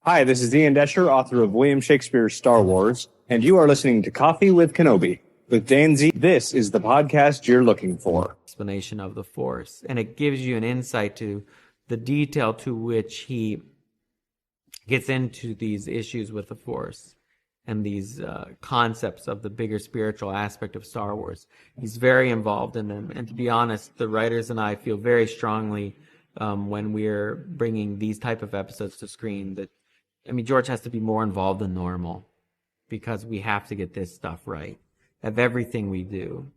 Hi, this is Ian Desher, author of William Shakespeare's Star Wars, and you are listening to Coffee with Kenobi. With Dan Z, this is the podcast you're looking for. Explanation of the Force, and it gives you an insight to the detail to which he gets into these issues with the Force and these concepts of the bigger spiritual aspect of Star Wars. He's very involved in them, and to be honest, the writers and I feel very strongly when we're bringing these type of episodes to screen that, I mean, George has to be more involved than normal because we have to get this stuff right. Of everything we do,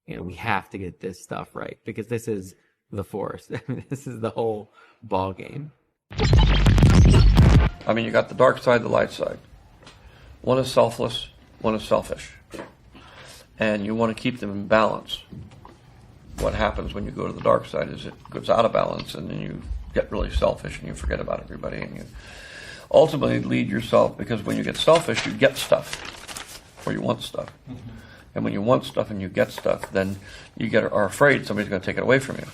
we have to get this stuff right because this is the Force. This is the whole ball game. I mean, you got the dark side, the light side. One is selfless, one is selfish. And you want to keep them in balance. What happens when you go to the dark side is it goes out of balance and then you get really selfish and you forget about everybody and you ultimately lead yourself, because when you get selfish, you get stuff, or you want stuff. Mm-hmm. And when you want stuff and you get stuff, then you are afraid somebody's going to take it away from you,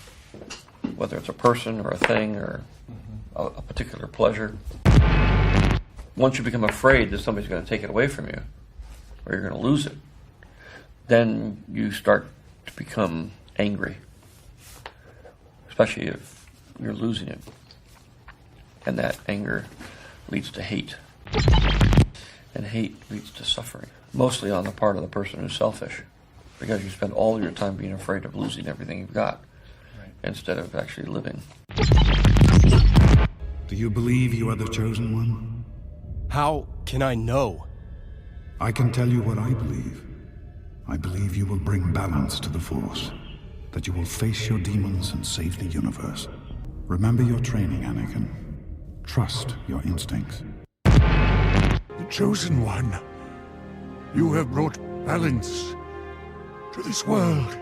whether it's a person or a thing or a particular pleasure. Once you become afraid that somebody's going to take it away from you, or you're going to lose it, then you start to become angry, especially if you're losing it. And that anger leads to hate. And hate leads to suffering, mostly on the part of the person who's selfish, because you spend all your time being afraid of losing everything you've got, instead of actually living. Do you believe you are the chosen one? How can I know? I can tell you what I believe. I believe you will bring balance to the Force, that you will face your demons and save the universe. Remember your training, Anakin. Trust your instincts. The chosen one. You have brought balance to this world.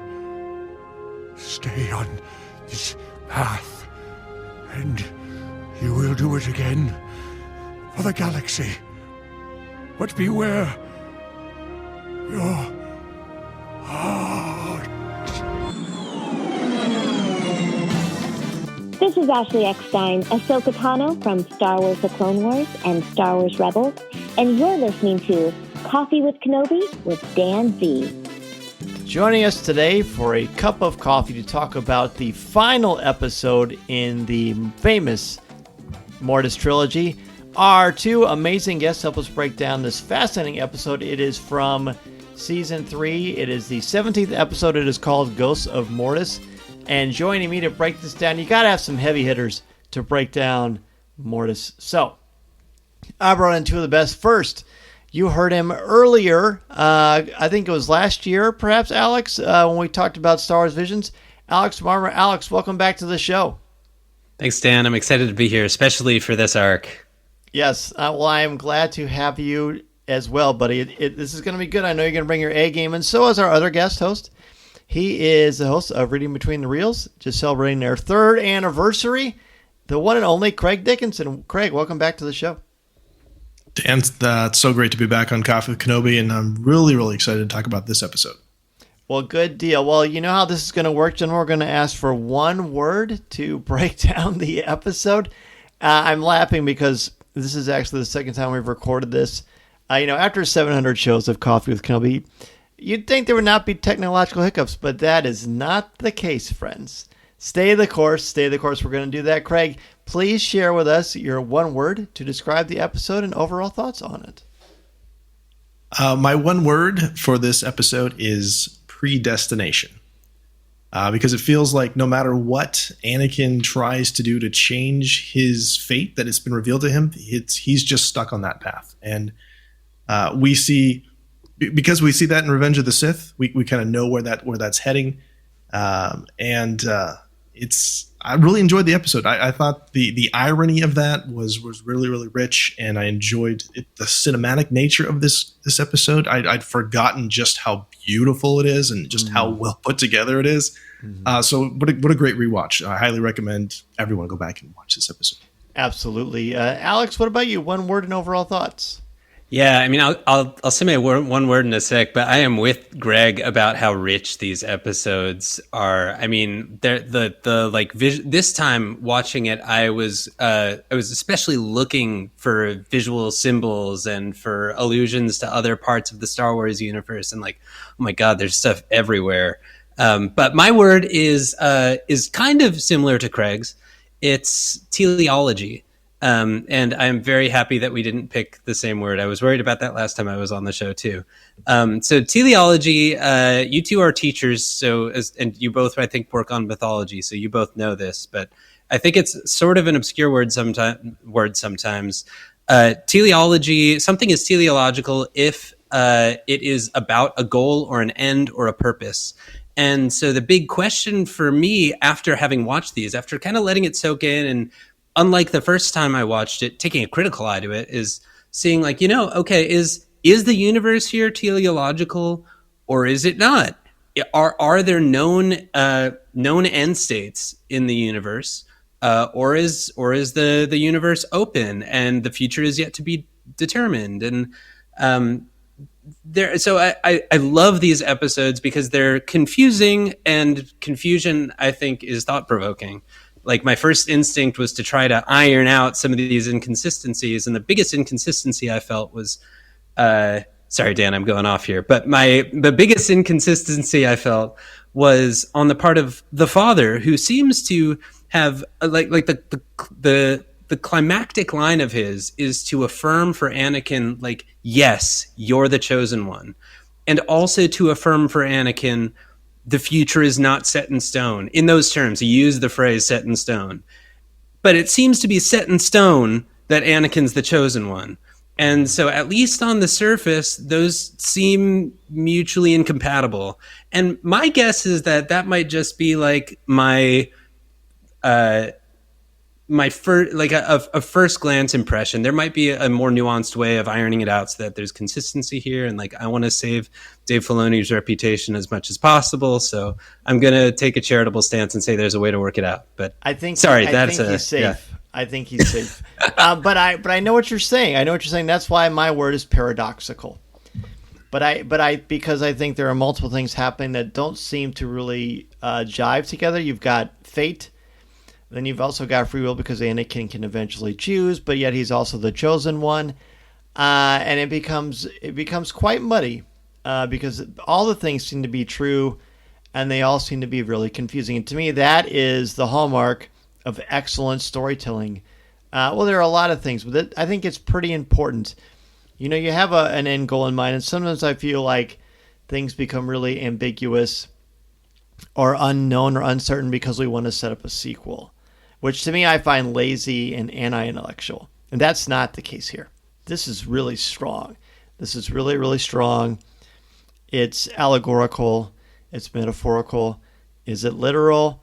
Stay on this path, and you will do it again for the galaxy. But beware your heart. This is Ashley Eckstein, Ahsoka Tano from Star Wars The Clone Wars and Star Wars Rebels, and you're listening to Coffee with Kenobi with Dan Z. Joining us today for a cup of coffee to talk about the final episode in the famous Mortis trilogy are two amazing guests to help us break down this fascinating episode. It is from Season 3. It is the 17th episode. It is called Ghosts of Mortis. And joining me to break this down, you got to have some heavy hitters to break down Mortis. So, I brought in two of the best. First, you heard him earlier, I think it was last year, perhaps, Alex, when we talked about Star Wars Visions. Alex Marmor. Alex, welcome back to the show. Thanks, Dan. I'm excited to be here, especially for this arc. Yes, well, I am glad to have you as well, buddy. This is going to be good. I know you're going to bring your A game, and so is our other guest host. He is the host of Reading Between the Reels, just celebrating their 3rd anniversary, the one and only Craig Dickinson. Craig, welcome back to the show. Dan, it's so great to be back on Coffee with Kenobi, and I'm really, really excited to talk about this episode. Well, good deal. Well, you know how this is going to work, gentlemen. We're going to ask for one word to break down the episode. I'm laughing because this is actually the second time we've recorded this. After 700 shows of Coffee with Kenobi, you'd think there would not be technological hiccups, but that is not the case, friends. Stay the course. Stay the course. We're going to do that. Craig, please share with us your one word to describe the episode and overall thoughts on it. My one word for this episode is predestination. Because it feels like no matter what Anakin tries to do to change his fate that has been revealed to him, he's just stuck on that path. And we see that in Revenge of the Sith, we kind of know where that's heading. I really enjoyed the episode. I thought the irony of that was really, really rich, and I enjoyed the cinematic nature of this episode. I'd forgotten just how beautiful it is and just how well put together it is. So what a great rewatch. I highly recommend everyone go back and watch this episode. Absolutely. Alex, what about you? One word and overall thoughts. Yeah, I mean, I'll say my one word in a sec, but I am with Greg about how rich these episodes are. I mean, this time watching it, I was especially looking for visual symbols and for allusions to other parts of the Star Wars universe, and like, oh my God, there's stuff everywhere. But my word is kind of similar to Craig's. It's teleology. And I'm very happy that we didn't pick the same word. I was worried about that last time I was on the show too. So teleology, you two are teachers, and you both, I think, work on mythology, so you both know this, but I think it's sort of an obscure word sometimes. Teleology, something is teleological if it is about a goal or an end or a purpose. And so the big question for me after having watched these, after kind of letting it soak in, and unlike the first time I watched it, taking a critical eye to it, is seeing like, okay, is the universe here teleological or is it not? Are there known end states in the universe, or is the universe open and the future is yet to be determined? And so I love these episodes because they're confusing, and confusion, I think, is thought provoking. Like, my first instinct was to try to iron out some of these inconsistencies. And the biggest inconsistency I felt was, sorry, Dan, I'm going off here, but the biggest inconsistency I felt was on the part of the father, who seems to have like the climactic line of his is to affirm for Anakin, like, yes, you're the chosen one. And also to affirm for Anakin, the future is not set in stone. In those terms, he used the phrase set in stone. But it seems to be set in stone that Anakin's the chosen one. And so, at least on the surface, those seem mutually incompatible. And my guess is that might just be like my first, like a first glance impression. There might be a more nuanced way of ironing it out so that there's consistency here. And like, I want to save Dave Filoni's reputation as much as possible, so I'm going to take a charitable stance and say there's a way to work it out. But I think he's safe. Yeah. I think he's safe. But I know what you're saying. That's why my word is paradoxical. But because I think there are multiple things happening that don't seem to really jive together. You've got fate. Then you've also got free will, because Anakin can eventually choose, but yet he's also the chosen one. And it becomes quite muddy, because all the things seem to be true, and they all seem to be really confusing. And to me, that is the hallmark of excellent storytelling. Well, there are a lot of things, but I think it's pretty important. You have an end goal in mind, and sometimes I feel like things become really ambiguous or unknown or uncertain because we want to set up a sequel, which to me I find lazy and anti-intellectual. And that's not the case here. This is really strong. This is really, really strong. It's allegorical. It's metaphorical. Is it literal?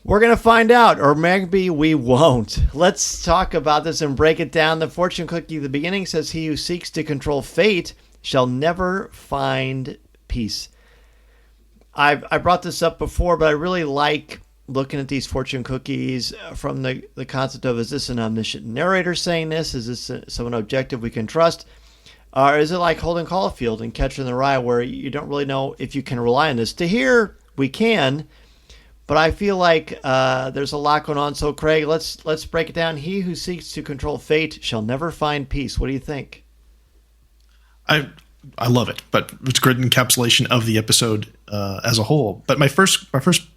We're going to find out, or maybe we won't. Let's talk about this and break it down. The fortune cookie at the beginning says, "He who seeks to control fate shall never find peace." I brought this up before, but I really like looking at these fortune cookies from the concept of, is this an omniscient narrator saying this? Is this someone objective we can trust? Or is it like Holden Caulfield and Catcher in the Rye, where you don't really know if you can rely on this? To here, we can, but I feel like there's a lot going on. So, Craig, let's break it down. He who seeks to control fate shall never find peace. What do you think? I love it, but it's a great encapsulation of the episode as a whole. But my first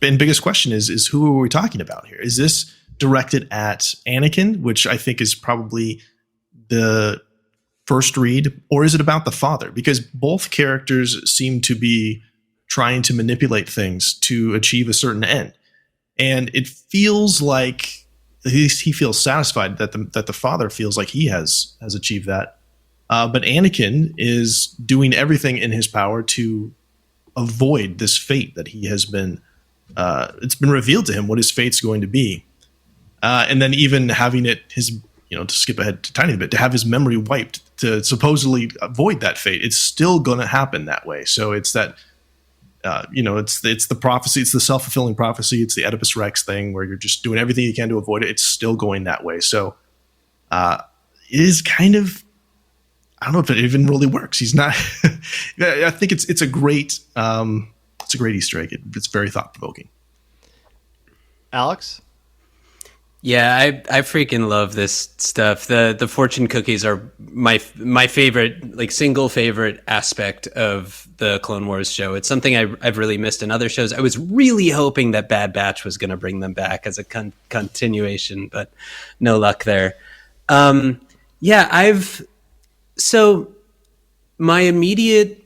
and biggest question is who are we talking about here? Is this directed at Anakin, which I think is probably the first read, or is it about the father? Because both characters seem to be trying to manipulate things to achieve a certain end, and it feels like at least he feels satisfied that the father feels like he has achieved that. But Anakin is doing everything in his power to avoid this fate that he has been. It's been revealed to him what his fate's going to be, and then even having it to skip ahead a tiny bit, to have his memory wiped to supposedly avoid that fate. It's still going to happen that way. So it's that. It's the prophecy. It's the self-fulfilling prophecy. It's the Oedipus Rex thing where you're just doing everything you can to avoid it. It's still going that way. So it is kind of I don't know if it even really works. He's not. I think it's a great Easter egg. It's very thought provoking. Alex? Yeah, I freaking love this stuff. The fortune cookies are my favorite, like single favorite aspect of the Clone Wars show. It's something I've really missed in other shows. I was really hoping that Bad Batch was going to bring them back as a continuation, but no luck there. So my immediate,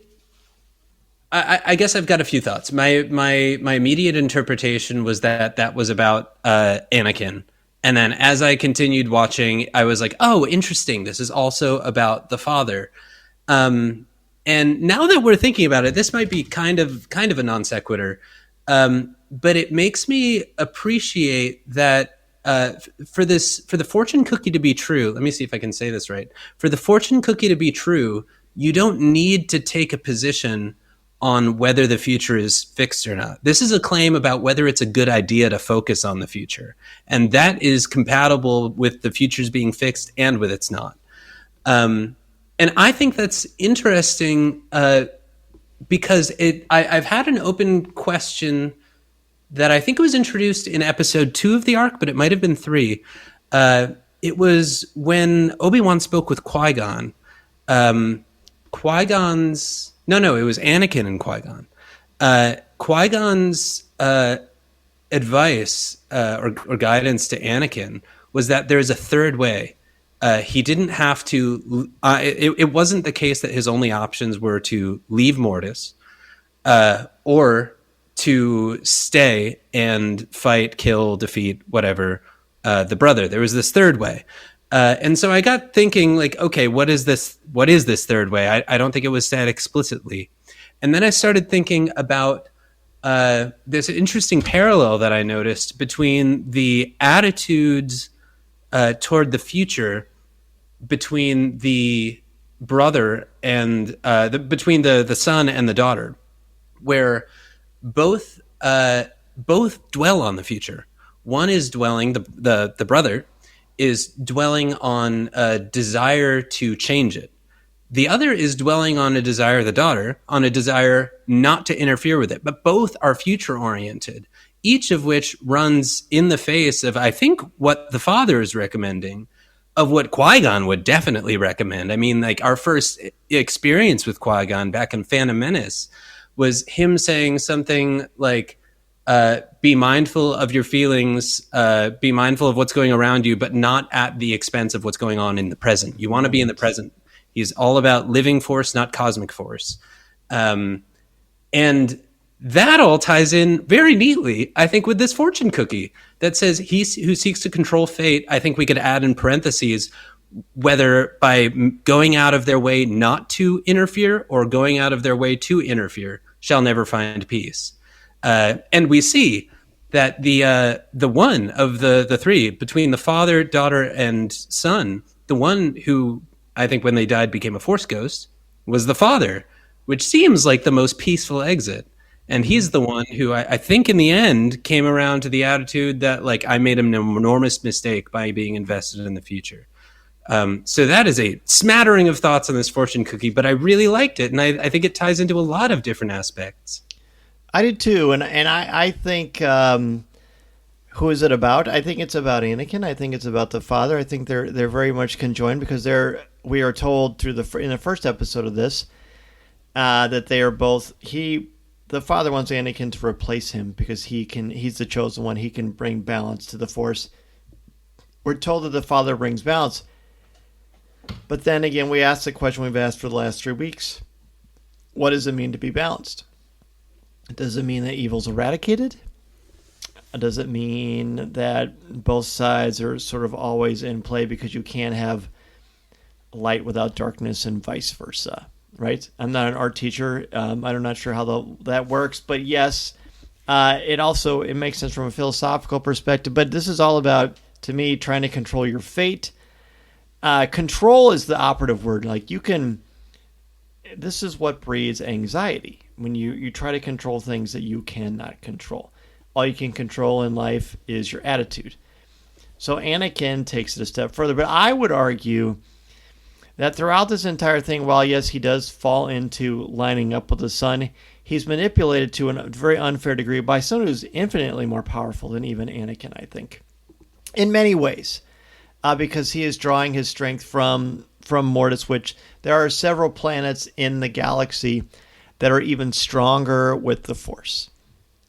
I guess I've got a few thoughts. My immediate interpretation was that was about Anakin. And then as I continued watching, I was like, oh, interesting. This is also about the father. And now that we're thinking about it, this might be kind of a non sequitur. But it makes me appreciate that for the fortune cookie to be true. Let me see if I can say this right. For the fortune cookie to be true, you don't need to take a position on whether the future is fixed or not. This is a claim about whether it's a good idea to focus on the future. And that is compatible with the futures being fixed and with it's not. And I think that's interesting because I've had an open question that I think was introduced in episode 2 of the arc, but it might have been 3. It was when Obi-Wan spoke with Qui-Gon. Qui-Gon's... No, it was Anakin and Qui-Gon. Qui-Gon's advice or guidance to Anakin was that there is a third way. He didn't have to... It wasn't the case that his only options were to leave Mortis or to stay and fight, kill, defeat, whatever, the brother. There was this third way. And so I got thinking, like, okay, what is this third way? I don't think it was said explicitly. And then I started thinking about this interesting parallel that I noticed between the attitudes toward the future between the brother and between the son and the daughter, where both dwell on the future. One is dwelling, the brother is dwelling on a desire to change it. The other is dwelling on a desire, the daughter, on a desire not to interfere with it. But both are future-oriented, each of which runs in the face of, I think, what the father is recommending, of what Qui-Gon would definitely recommend. I mean, like, our first experience with Qui-Gon back in Phantom Menace was him saying something like, be mindful of your feelings, be mindful of what's going around you, but not at the expense of what's going on in the present. You want to be in the present. He's all about living force, not cosmic force. And that all ties in very neatly, I think, with this fortune cookie that says he who seeks to control fate. I think we could add in parentheses, whether by going out of their way not to interfere or going out of their way to interfere, shall never find peace. And we see that the one of the three, between the father, daughter, and son, the one who I think when they died became a Force ghost was the father, which seems like the most peaceful exit. And he's the one who I think in the end came around to the attitude that, like, I made an enormous mistake by being invested in the future. So that is a smattering of thoughts on this fortune cookie, but I really liked it. And I think it ties into a lot of different aspects. I did too, and I think who is it about? I think it's about Anakin. I think it's about the father. I think they're very much conjoined because we are told in the first episode of this that they are both. The father wants Anakin to replace him because he's the chosen one. He can bring balance to the Force. We're told that the father brings balance, but then again, we ask the question we've asked for the last 3 weeks: what does it mean to be balanced? Does it mean that evil's eradicated? Does it mean that both sides are sort of always in play because you can't have light without darkness and vice versa, right? I'm not an art teacher. I'm not sure how that works, but yes, it makes sense from a philosophical perspective, but this is all about, to me, trying to control your fate. Control is the operative word. Like, this is what breeds anxiety. When you try to control things that you cannot control. All you can control in life is your attitude. So Anakin takes it a step further. But I would argue that throughout this entire thing, while yes, he does fall into lining up with the son, he's manipulated to a very unfair degree by someone who's infinitely more powerful than even Anakin, I think, in many ways, because he is drawing his strength from Mortis, which there are several planets in the galaxy that are even stronger with the Force.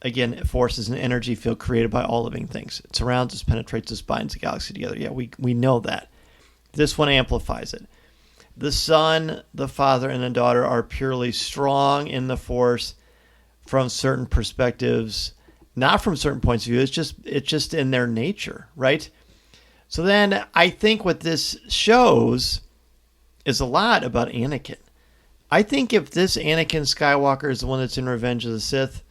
Again, Force is an energy field created by all living things. It surrounds us, penetrates us, binds the galaxy together. Yeah, we know that. This one amplifies it. The son, the father, and the daughter are purely strong in the Force from certain perspectives, not from certain points of view. It's just in their nature, right? So then I think what this shows is a lot about Anakin. I think if this Anakin Skywalker is the one that's in Revenge of the Sith,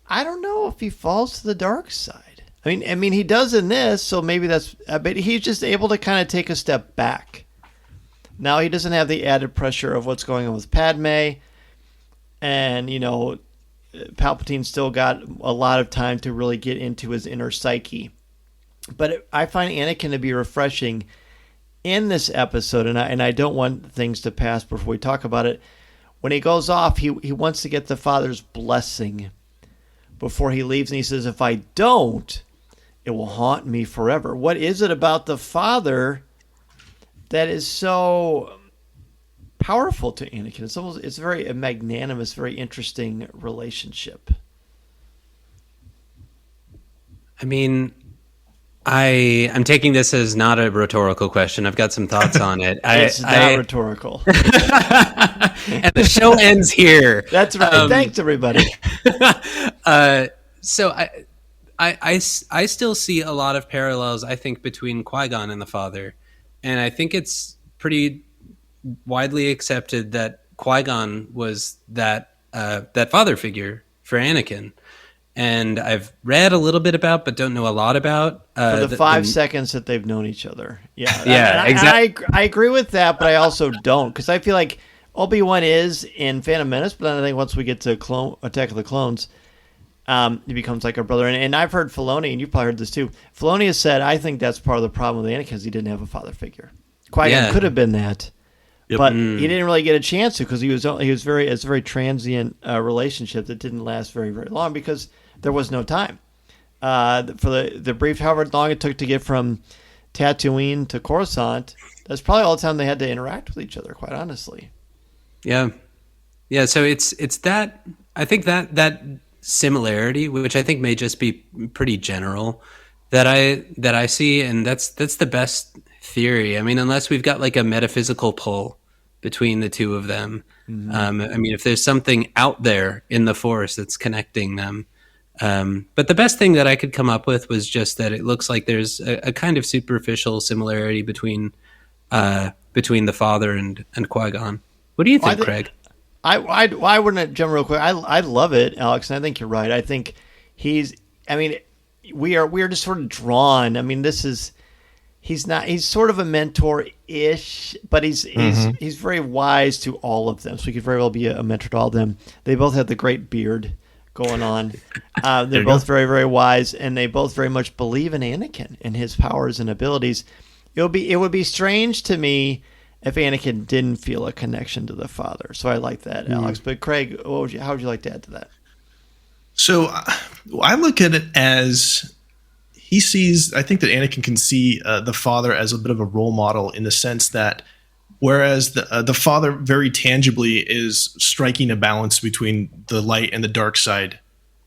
I don't know if he falls to the dark side. I mean, he does in this, so maybe that's. But he's just able to kind of take a step back. Now he doesn't have the added pressure of what's going on with Padme, and Palpatine still got a lot of time to really get into his inner psyche. But I find Anakin to be refreshing in this episode, and I don't want things to pass before we talk about it. When he goes off, he wants to get the father's blessing before he leaves, and he says, if I don't, it will haunt me forever. What is it about the father that is so powerful to Anakin? It's very a magnanimous, very interesting relationship. I mean, I'm taking this as not a rhetorical question. I've got some thoughts on it. It's not rhetorical. And the show ends here. That's right. Thanks, everybody. So I still see a lot of parallels, I think, between Qui-Gon and the father. And I think it's pretty widely accepted that Qui-Gon was that father figure for Anakin. And I've read a little bit about, but don't know a lot about. For the 5 seconds that they've known each other. Yeah. Yeah, exactly. I agree with that, but I also don't. Because I feel like Obi-Wan is in Phantom Menace, but then I think once we get to Attack of the Clones, he becomes like a brother. And I've heard Filoni, and you've probably heard this too. Filoni has said, I think that's part of the problem with Anakin, because he didn't have a father figure. Qui-Gon could have been that. Yep. But he didn't really get a chance to, because it's a very transient relationship that didn't last very, very long because there was no time. For the brief, however long it took to get from Tatooine to Coruscant, that's probably all the time they had to interact with each other, quite honestly. Yeah. So it's that, I think that similarity, which I think may just be pretty general, that I see, and that's the best theory. I mean, unless we've got like a metaphysical pull between the two of them. Mm-hmm. I mean, if there's something out there in the Force that's connecting them. But the best thing that I could come up with was just that it looks like there's a kind of superficial similarity between the father and Qui-Gon. What do you think, Craig? I wouldn't jump real quick. I love it, Alex, and I think you're right. I think we are just sort of drawn. I mean, he's sort of a mentor-ish, but he's very wise to all of them. So he could very well be a mentor to all of them. They both have the great beard going on. They're both very, very wise, and they both very much believe in Anakin and his powers and abilities. It would be strange to me if Anakin didn't feel a connection to the father. So I like that, Alex. But Craig, how would you like to add to that? So I look at it as I think that Anakin can see the father as a bit of a role model, in the sense that whereas the father very tangibly is striking a balance between the light and the dark side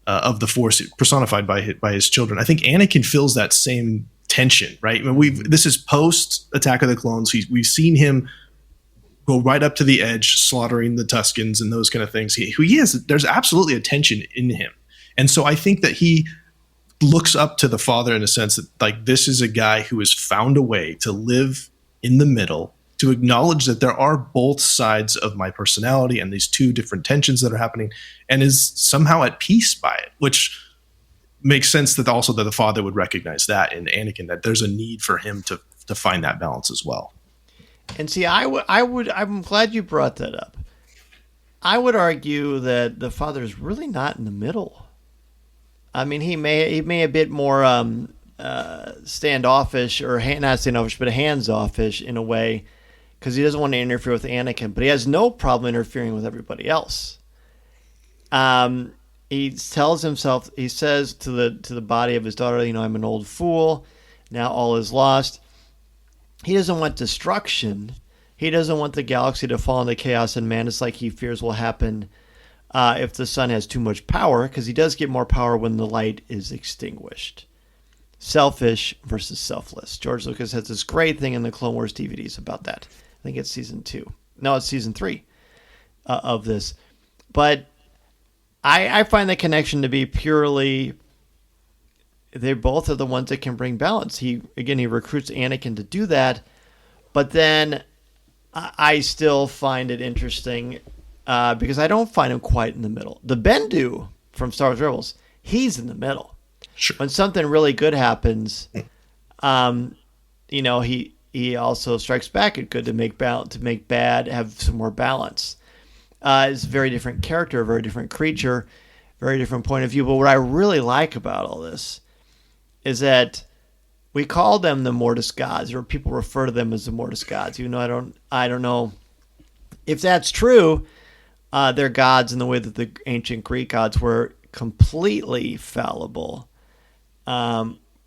of the Force, personified by his children, I think Anakin feels that same tension, right? I mean, this is post Attack of the Clones. We've seen him go right up to the edge, slaughtering the Tuskens and those kind of things. There's absolutely a tension in him. And so I think that he looks up to the father in a sense that, like, this is a guy who has found a way to live in the middle, to acknowledge that there are both sides of my personality and these two different tensions that are happening, and is somehow at peace by it, which makes sense that also that the father would recognize that in Anakin, that there's a need for him to find that balance as well. And see, I'm glad you brought that up. I would argue that the father is really not in the middle. I mean, he may a bit more standoffish, or not standoffish, but hands-offish in a way. because he doesn't want to interfere with Anakin, but he has no problem interfering with everybody else. He tells himself, he says to the body of his daughter, I'm an old fool. Now all is lost. He doesn't want destruction. He doesn't want the galaxy to fall into chaos and madness like he fears will happen if the sun has too much power, because he does get more power when the light is extinguished. Selfish versus selfless. George Lucas has this great thing in the Clone Wars DVDs about that. I think it's season 2. No, it's season 3 of this. But I find the connection to be purely, they both are the ones that can bring balance. He recruits Anakin to do that, but then I still find it interesting because I don't find him quite in the middle. The Bendu from Star Wars Rebels, he's in the middle. Sure. When something really good happens, he also strikes back at good to make bad have some more balance. It's a very different character, a very different creature, very different point of view. But what I really like about all this is that we call them the Mortis gods, or people refer to them as the Mortis gods. Even though I don't know if that's true. They're gods in the way that the ancient Greek gods were, completely fallible,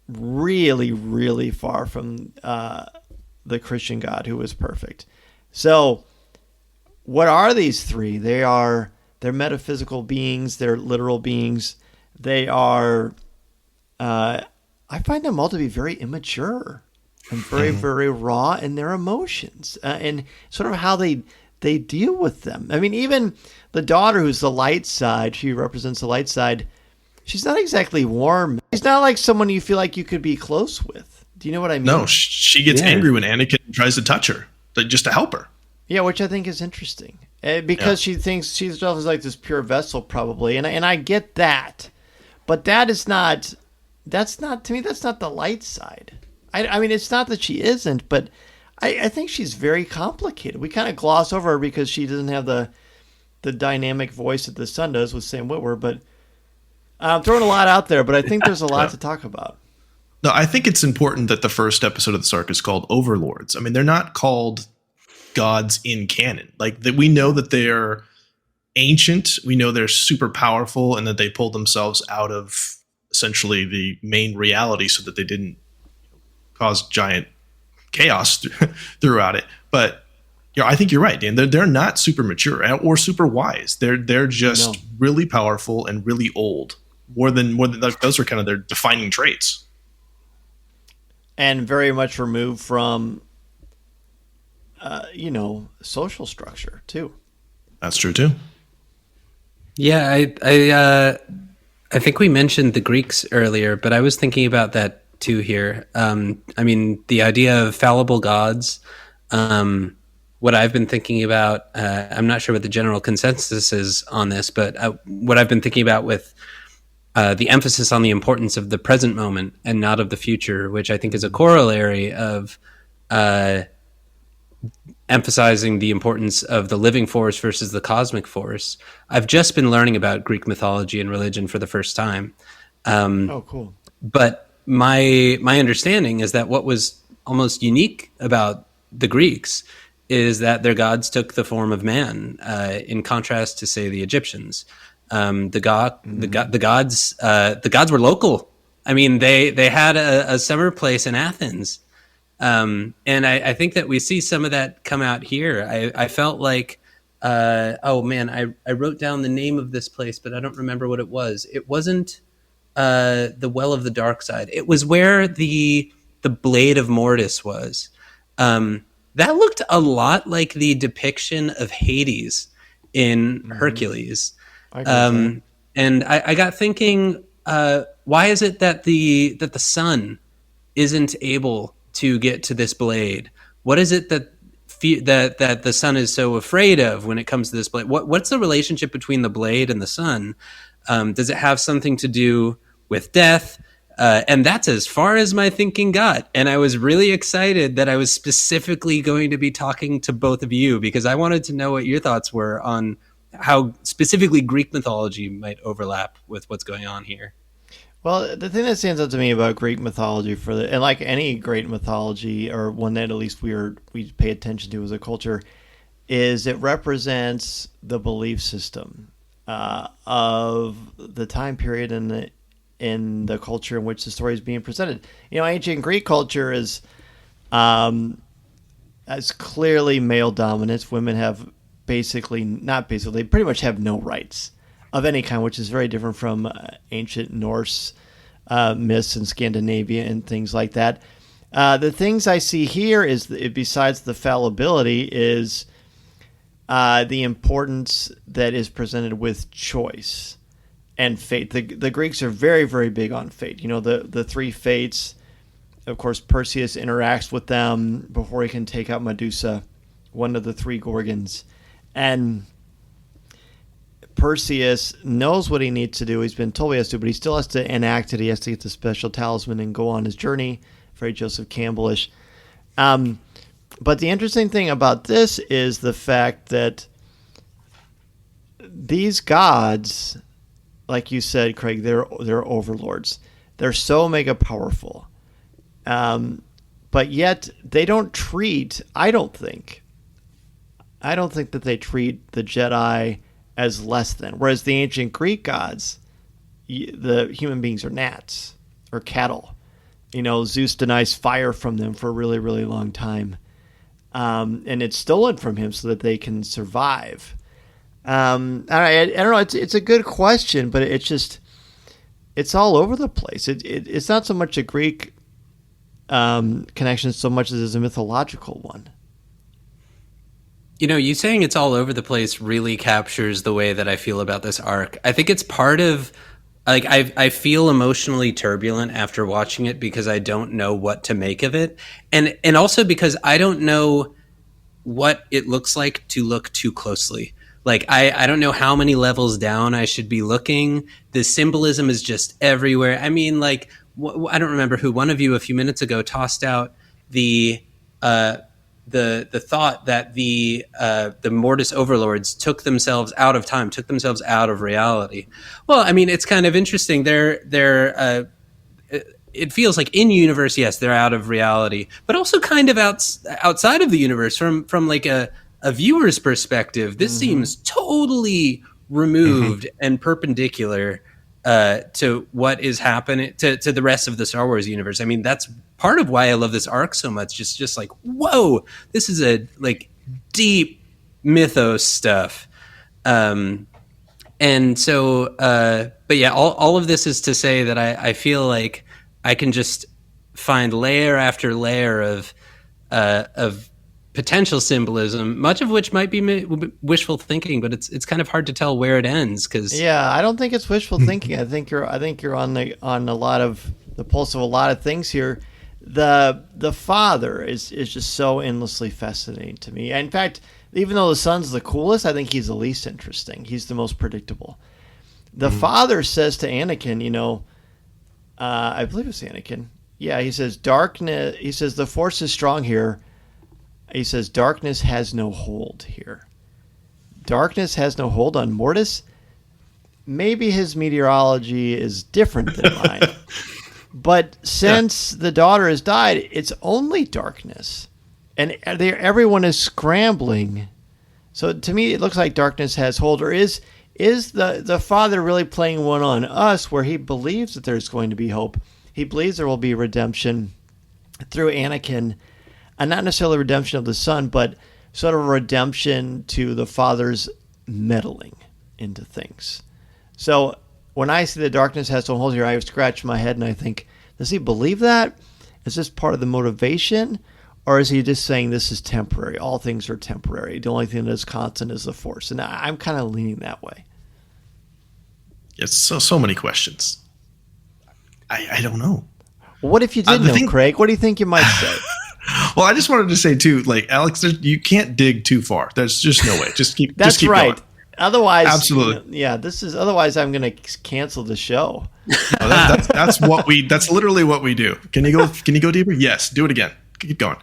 really, really far from the Christian God who was perfect. So, what are these three? They're metaphysical beings. They're literal beings. They are. I find them all to be very immature and very, very raw in their emotions and sort of how they deal with them. I mean, even the daughter, who's the light side, she represents the light side. She's not exactly warm. She's not like someone you feel like you could be close with. Do you know what I mean? No, she gets angry when Anakin tries to touch her, just to help her. Yeah, which I think is interesting because she thinks she herself is like this pure vessel, probably, and I get that, but that's not to me. That's not the light side. I mean, it's not that she isn't, but I think she's very complicated. We kind of gloss over her because she doesn't have the dynamic voice that the son does with Sam Witwer. But I'm throwing a lot out there, but I think there's a lot to talk about. No, I think it's important that the first episode of this arc is called Overlords. I mean, they're not called gods in canon. Like, that, we know that they're ancient. We know they're super powerful, and that they pulled themselves out of essentially the main reality so that they didn't cause giant chaos throughout it. But I think you're right, Dan. They're not super mature or super wise. They're just really powerful and really old. More than those are kind of their defining traits. And very much removed from, social structure too. That's true too. Yeah, I think we mentioned the Greeks earlier, but I was thinking about that too here. I mean, the idea of fallible gods. What I've been thinking about, I'm not sure what the general consensus is on this, but what I've been thinking about with the emphasis on the importance of the present moment and not of the future, which I think is a corollary of emphasizing the importance of the living force versus the cosmic force. I've just been learning about Greek mythology and religion for the first time. Cool. But my understanding is that what was almost unique about the Greeks is that their gods took the form of man, in contrast to, say, the Egyptians. The gods were local. I mean, they had a summer place in Athens, and I think that we see some of that come out here. I felt like, I wrote down the name of this place, but I don't remember what it was. It wasn't the Well of the Dark Side. It was where the Blade of Mortis was. That looked a lot like the depiction of Hades in Hercules. And I got thinking, why is it that the sun isn't able to get to this blade? What is it that the sun is so afraid of when it comes to this blade? What's the relationship between the blade and the sun? Does it have something to do with death? And that's as far as my thinking got. And I was really excited that I was specifically going to be talking to both of you, because I wanted to know what your thoughts were on how specifically Greek mythology might overlap with what's going on here. Well, the thing that stands out to me about Greek mythology, and like any great mythology, or one that at least we pay attention to as a culture, is it represents the belief system of the time period and in the culture in which the story is being presented. Ancient Greek culture is as clearly male dominance. Women have they pretty much have no rights of any kind, which is very different from ancient Norse myths in Scandinavia and things like that. The things I see here is, besides the fallibility, is the importance that is presented with choice and fate. The Greeks are very, very big on fate. The three fates. Of course, Perseus interacts with them before he can take out Medusa, one of the three Gorgons. And Perseus knows what he needs to do. He's been told he has to, but he still has to enact it. He has to get the special talisman and go on his journey. Very Joseph Campbellish. But the interesting thing about this is the fact that these gods, like you said, Craig, they're overlords. They're so mega powerful. But yet they don't treat, I don't think that they treat the Jedi as less than. Whereas the ancient Greek gods, the human beings are gnats or cattle. Zeus denies fire from them for a really, really long time. And it's stolen from him so that they can survive. I don't know. It's a good question, but it's all over the place. It's not so much a Greek connection so much as a mythological one. You saying it's all over the place really captures the way that I feel about this arc. I think it's part of, I feel emotionally turbulent after watching it because I don't know what to make of it. And also because I don't know what it looks like to look too closely. I don't know how many levels down I should be looking. The symbolism is just everywhere. I mean, I don't remember who, one of you a few minutes ago tossed out the thought that the Mortis overlords took themselves out of time, took themselves out of reality. Well, I mean, it's kind of interesting. It feels like in universe, yes, they're out of reality, but also kind of outside of the universe from a viewer's perspective. This seems totally removed and perpendicular to what is happening to the rest of the Star Wars universe. I mean, that's part of why I love this arc so much. Just like, whoa, this is a deep mythos stuff. And so, but yeah, all of this is to say that I feel like I can just find layer after layer of potential symbolism, much of which might be wishful thinking, but it's kind of hard to tell where it ends. I don't think it's wishful thinking. I think you're on a lot of the pulse of a lot of things here. The father is just so endlessly fascinating to me. In fact, even though the son's the coolest, I think he's the least interesting. He's the most predictable. The father says to Anakin, I believe it's Anakin. Yeah, he says darkness. He says the Force is strong here. He says darkness has no hold here. Darkness has no hold on Mortis. Maybe his meteorology is different than mine. But since the daughter has died, it's only darkness. And everyone is scrambling. So to me, it looks like darkness has hold. Or is the father really playing one on us where he believes that there's going to be hope? He believes there will be redemption through Anakin. And not necessarily redemption of the son, but sort of a redemption to the father's meddling into things. So when I see the darkness has no hold here, I scratch my head and I think, does he believe that? Is this part of the motivation? Or is he just saying this is temporary? All things are temporary. The only thing that is constant is the Force. And I'm kind of leaning that way. It's so many questions. I don't know. What if you did know, Craig? What do you think you might say? Well, I just wanted to say too, Alex, you can't dig too far. There's just no way. Just keep. That's just keep right. Going. Otherwise, absolutely. Otherwise, I'm going to cancel the show. No, that's what we. That's literally what we do. Can you go deeper? Yes. Do it again. Keep going.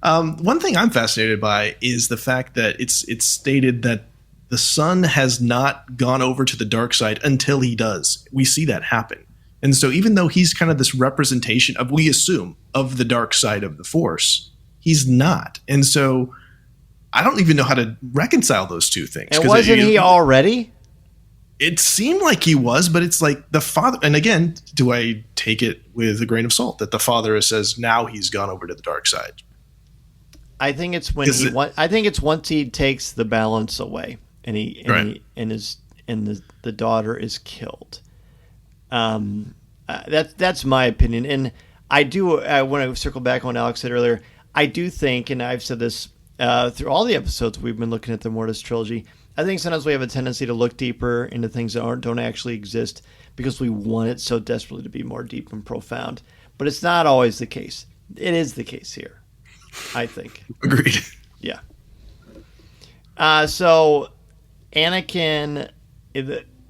One thing I'm fascinated by is the fact that it's stated that the son has not gone over to the dark side until he does. We see that happen. And so even though he's kind of this representation of, we assume, of the dark side of the Force, he's not. And so I don't even know how to reconcile those two things. And wasn't he already? It seemed like he was, but it's like the father. And again, do I take it with a grain of salt that the father says now he's gone over to the dark side? I think it's when I think it's once he takes the balance away and the daughter is killed. That's my opinion, and I want to circle back on what Alex said earlier. I do think, and I've said this through all the episodes we've been looking at the Mortis trilogy, I think sometimes we have a tendency to look deeper into things that don't actually exist because we want it so desperately to be more deep and profound. But it's not always the case. It is the case here, I think. Agreed. Yeah. So Anakin,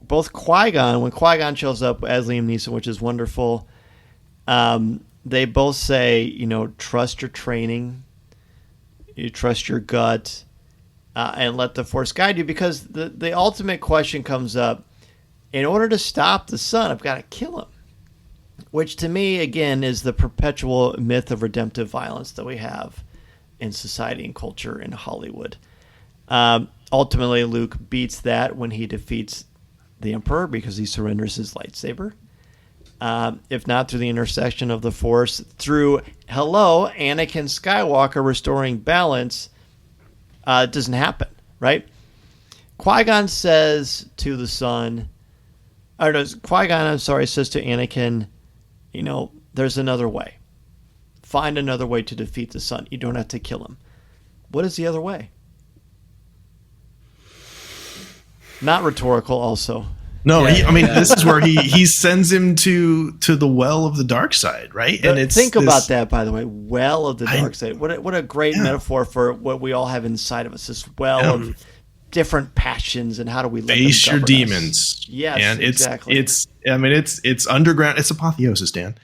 both Qui-Gon, when Qui-Gon shows up as Liam Neeson, which is wonderful, they both say, trust your training, you trust your gut, and let the Force guide you, because the ultimate question comes up, in order to stop the son, I've got to kill him. Which to me, again, is the perpetual myth of redemptive violence that we have in society and culture in Hollywood. Ultimately, Luke beats that when he defeats the Emperor because he surrenders his lightsaber. If not through the intersection of the Force, through, Anakin Skywalker restoring balance, it doesn't happen, right? Qui-Gon says to the son, says to Anakin, there's another way. Find another way to defeat the son. You don't have to kill him. What is the other way? Not rhetorical, also. No, this is where he sends him to the well of the dark side, right? And think about that, by the way. Well of the dark side. What a great metaphor for what we all have inside of us. This well of different passions, and how do we face your demons? Us? Yes, and exactly. It's underground. It's apotheosis, Dan.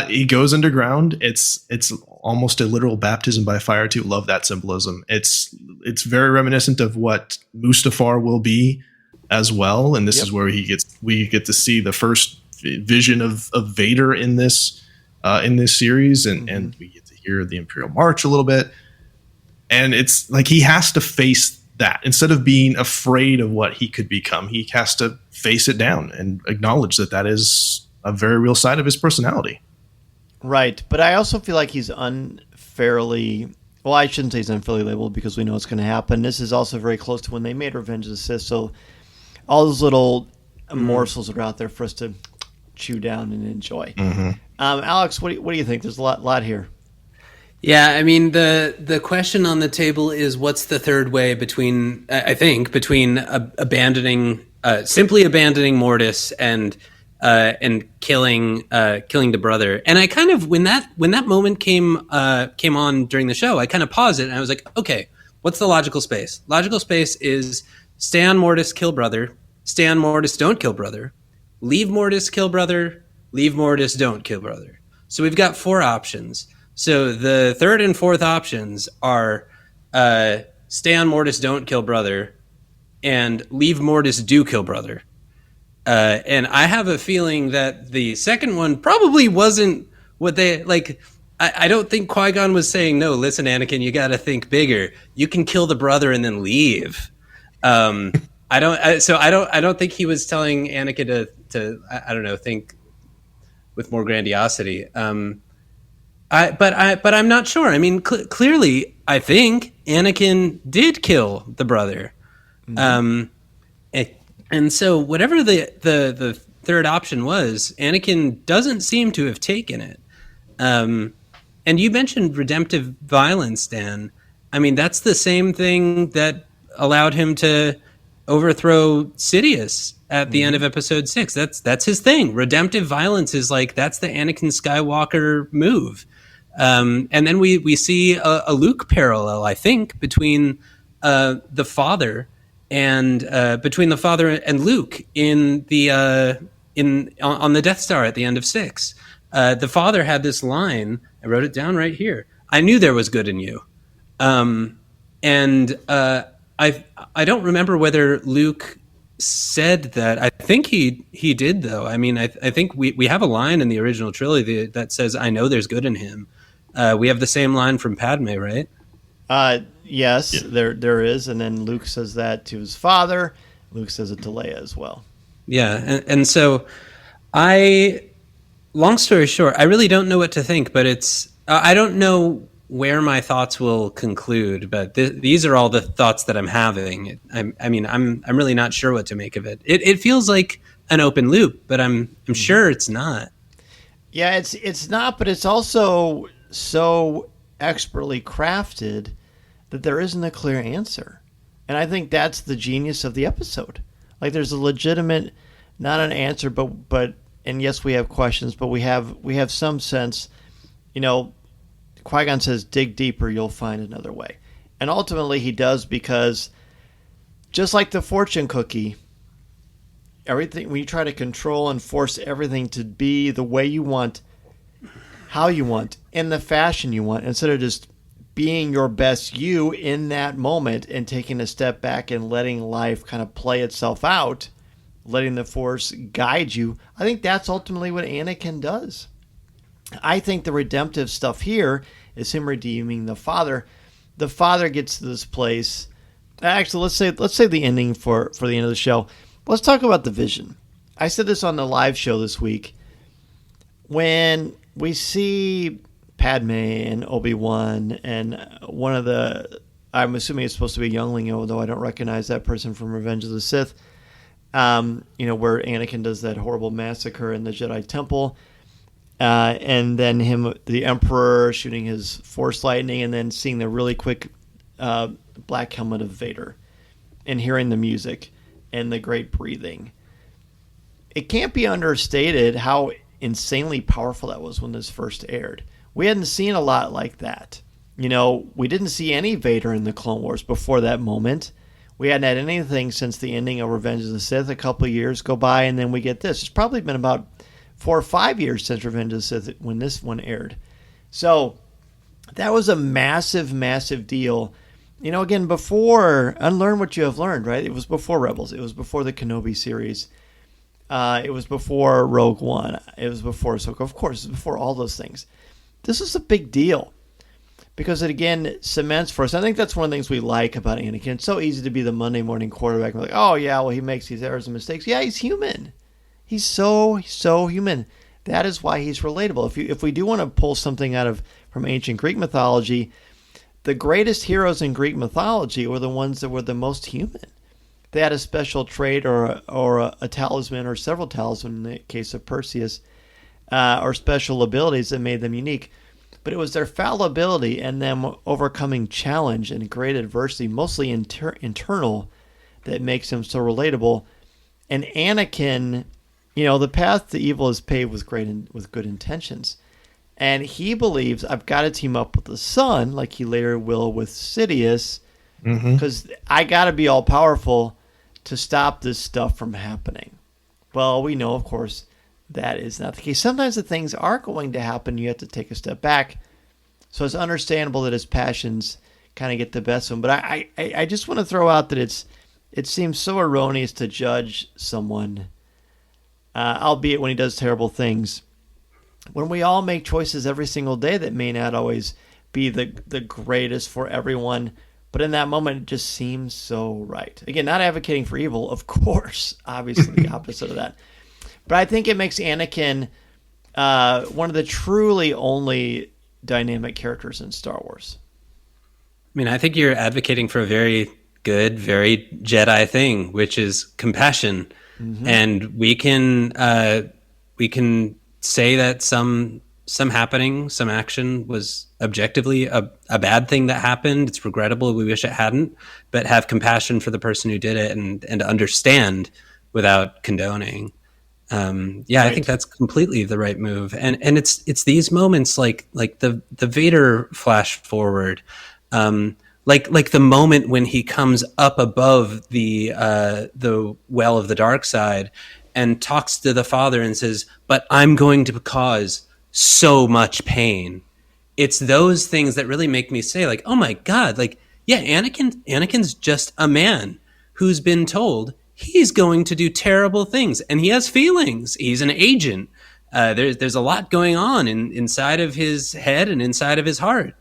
He goes underground. It's almost a literal baptism by fire too. Love that symbolism. It's very reminiscent of what Mustafar will be as well, and this is where we get to see the first vision of Vader in this series, and we get to hear the Imperial March a little bit, and it's like he has to face that instead of being afraid of what he could become. He has to face it down and acknowledge that is a very real side of his personality. Right, but I also feel like he's unfairly. Well, I shouldn't say he's unfairly labeled because we know what's going to happen. This is also very close to when they made Revenge of the Sith, so all those little morsels are out there for us to chew down and enjoy. Alex, what do you think? There's a lot here. Yeah, I mean, the question on the table is, what's the third way between simply abandoning Mortis and killing the brother. And I kind of, when that moment came on during the show, I kind of paused it and I was like, okay, what's the logical space? Logical space is stay on Mortis, kill brother. Stay on Mortis, don't kill brother. Leave Mortis, kill brother. Leave Mortis, don't kill brother. So we've got 4 options. So the third and fourth options are stay on Mortis, don't kill brother, and leave Mortis, do kill brother. And I have a feeling that the second one probably wasn't what they like. I don't think Qui-Gon was saying, no, listen, Anakin, you got to think bigger. You can kill the brother and then leave. I don't think he was telling Anakin to think with more grandiosity. But I'm not sure. I mean, clearly, I think Anakin did kill the brother. And so whatever the third option was, Anakin doesn't seem to have taken it. And you mentioned redemptive violence, Dan. I mean, that's the same thing that allowed him to overthrow Sidious at the end of episode 6. That's his thing. Redemptive violence is that's the Anakin Skywalker move. And then we see a Luke parallel, I think, between the father and Luke on the Death Star at the end of 6. The father had this line. I wrote it down right here. I knew there was good in you. I don't remember whether Luke said that. I think he did, though. I mean, I think we have a line in the original trilogy that says, "I know there's good in him." We have the same line from Padme, right? Yes, yeah. There is, and then Luke says that to his father. Luke says it to Leia as well. Yeah, and so long story short, I really don't know what to think, but I don't know where my thoughts will conclude, but these are all the thoughts that I'm having. I'm really not sure what to make of it. It feels like an open loop, but I'm sure it's not. Yeah, it's not, but it's also so expertly crafted that there isn't a clear answer. And I think that's the genius of the episode. Like, there's a legitimate, not an answer, but and yes, we have questions, but we have some sense, Qui-Gon says, dig deeper, you'll find another way. And ultimately he does, because just like the fortune cookie, everything, when you try to control and force everything to be the way you want, how you want, in the fashion you want, instead of just being your best you in that moment and taking a step back and letting life kind of play itself out, letting the Force guide you, I think that's ultimately what Anakin does. I think the redemptive stuff here is him redeeming the father. The father gets to this place. Actually, let's say the ending for the end of the show. Let's talk about the vision. I said this on the live show this week. When we see Padme and Obi-Wan and one of the, I'm assuming it's supposed to be a youngling, although I don't recognize that person from Revenge of the Sith, where Anakin does that horrible massacre in the Jedi Temple. And then the Emperor shooting his Force lightning, and then seeing the really quick black helmet of Vader, and hearing the music and the great breathing. It can't be understated how insanely powerful that was when this first aired. We hadn't seen a lot like that. We didn't see any Vader in the Clone Wars before that moment. We hadn't had anything since the ending of Revenge of the Sith. A couple of years go by, and then we get this. It's probably been about 4 or 5 years since Revenge of the Sith when this one aired. So that was a massive, massive deal. Again, before Unlearn What You Have Learned, right? It was before Rebels. It was before the Kenobi series. It was before Rogue One. It was before Ahsoka. Of course, it was before all those things. This is a big deal because it, again, cements for us. I think that's one of the things we like about Anakin. It's so easy to be the Monday morning quarterback. We're like, oh, yeah, well, he makes these errors and mistakes. Yeah, he's human. He's so human. That is why he's relatable. If we do want to pull something from ancient Greek mythology, the greatest heroes in Greek mythology were the ones that were the most human. They had a special trait or a talisman or several talismans in the case of Perseus, or special abilities that made them unique. But it was their fallibility and them overcoming challenge and great adversity, mostly internal, that makes them so relatable. And Anakin, the path to evil is paved with good intentions. And he believes, I've got to team up with the son, like he later will with Sidious, because I got to be all powerful to stop this stuff from happening. Well, we know, of course, that is not the case. Sometimes the things are going to happen. You have to take a step back. So it's understandable that his passions kind of get the best of him. But I just want to throw out that it seems so erroneous to judge someone, albeit when he does terrible things, when we all make choices every single day that may not always be the greatest for everyone, but in that moment it just seems so right. Again, not advocating for evil, of course, obviously the opposite of that. But I think it makes Anakin one of the truly only dynamic characters in Star Wars. I mean, I think you're advocating for a very good, very Jedi thing, which is compassion. And we can say that some happening, some action was objectively a bad thing that happened. It's regrettable. We wish it hadn't, but have compassion for the person who did it and understand without condoning. Right. I think that's completely the right move. And it's these moments like the Vader flash forward, like the moment when he comes up above the well of the dark side and talks to the father and says, "But I'm going to cause so much pain." It's those things that really make me say, like, oh my God, like, yeah, Anakin's just a man who's been told he's going to do terrible things, and he has feelings. He's an agent. There's a lot going on inside of his head and inside of his heart.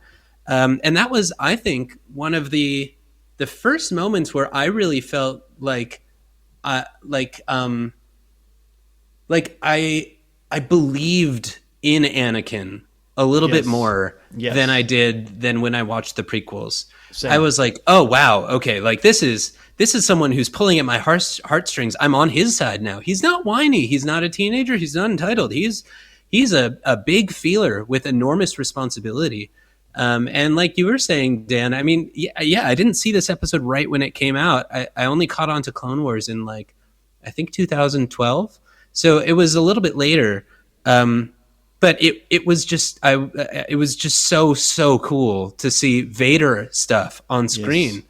And that was, I think, one of the first moments where I really felt like I believed in Anakin a little bit more than I did than when I watched the prequels. Same. I was like, oh wow, okay, like this is someone who's pulling at my heartstrings. I'm on his side now. He's not whiny. He's not a teenager. He's not entitled. He's a big feeler with enormous responsibility. And like you were saying, Dan, I mean, yeah, I didn't see this episode right when it came out. I only caught on to Clone Wars in like, I think 2012. So it was a little bit later. But it was just so cool to see Vader stuff on screen. Yes.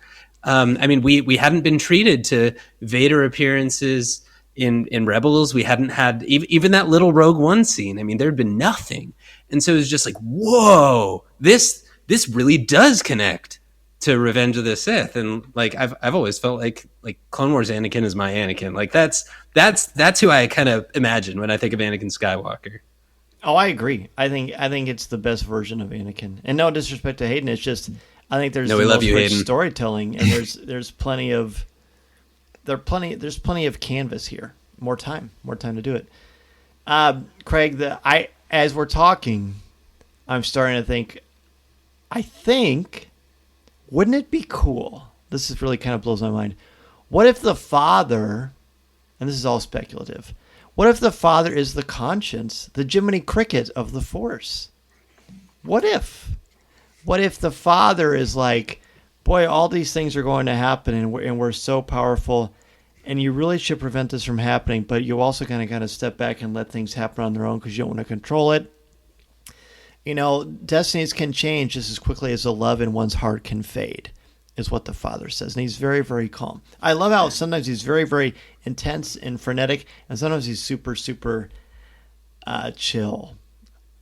I mean, we hadn't been treated to Vader appearances in Rebels. We hadn't had even that little Rogue One scene. I mean, there'd been nothing. And so it was just like, whoa, this really does connect to Revenge of the Sith. And like, I've always felt like Clone Wars Anakin is my Anakin. Like that's who I kind of imagine when I think of Anakin Skywalker. Oh, I agree. I think it's the best version of Anakin. And no disrespect to Hayden, it's just I think there's most rich storytelling, and there's plenty of canvas here. More time to do it. Craig, as we're talking, I'm starting to think. I think, wouldn't it be cool? This is really kind of blows my mind. What if the father, and this is all speculative. What if the father is the conscience, the Jiminy Cricket of the Force? What if the father is like, boy, all these things are going to happen, and we're so powerful, and you really should prevent this from happening, but you also kind of step back and let things happen on their own because you don't want to control it. You know, destinies can change just as quickly as the love in one's heart can fade, is what the father says. And he's very, very calm. I love how sometimes he's very, very intense and frenetic, and sometimes he's super, super chill,